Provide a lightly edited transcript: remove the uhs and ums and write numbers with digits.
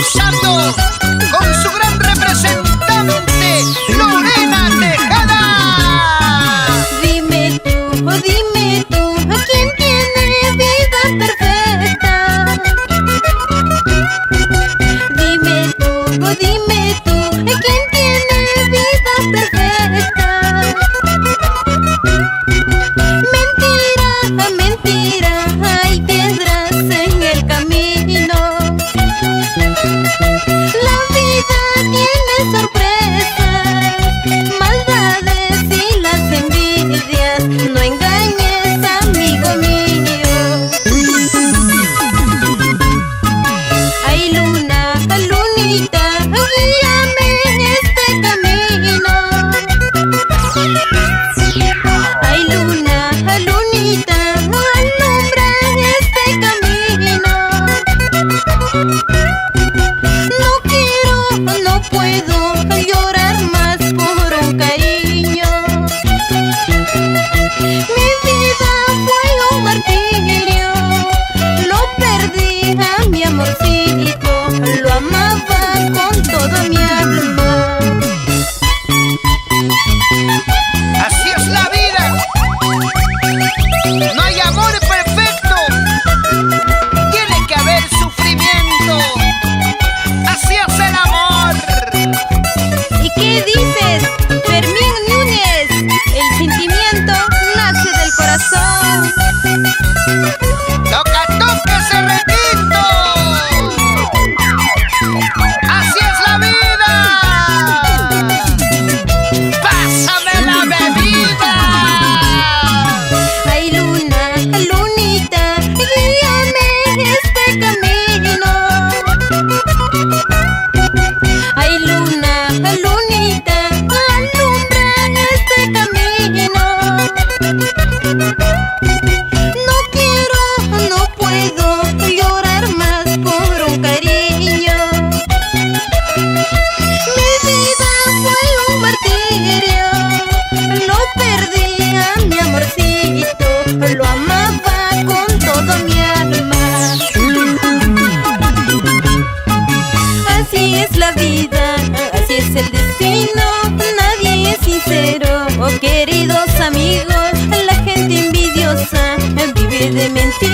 improvisando con su gran representante, Lorena Tejada. Dime tú, ¿quién tiene vida perfecta? Dime tú, ¿quién tiene vida perfecta? Mentira, mentira, hay piedras en el camino. La vida tiene sorpresas, maldades y las envidias. No engañes, amigo mío. Ay, luna, lunita, guíame este camino. Ay, luna, lunita, alumbra este camino. No quiero, no puedo llorar más por un cariño. Mi vida fue un martirio. Lo perdí a mi amorcito. Lo amaba con toda mi alma. Así es la vida. No hay amor perfecto. Tiene que haber sufrimiento. Así es el amor. ¿Y qué dices, Fermín Núñez? El sentimiento nace del corazón. Toca, toca ese requinto. Así es la vida. Pásame la bebida. Ay, luna, lunita, guíame este camino. Ay, luna, lunita, alumbra este camino. No quiero, no puedo llorar más por un cariño. Mi vida fue un martirio. Lo perdí a mi amorcito. Lo amaba con toda mi alma. Así es la vida, así es el destino. Nadie es sincero, oh, queridos amigos. La gente envidiosa vive de mentiras.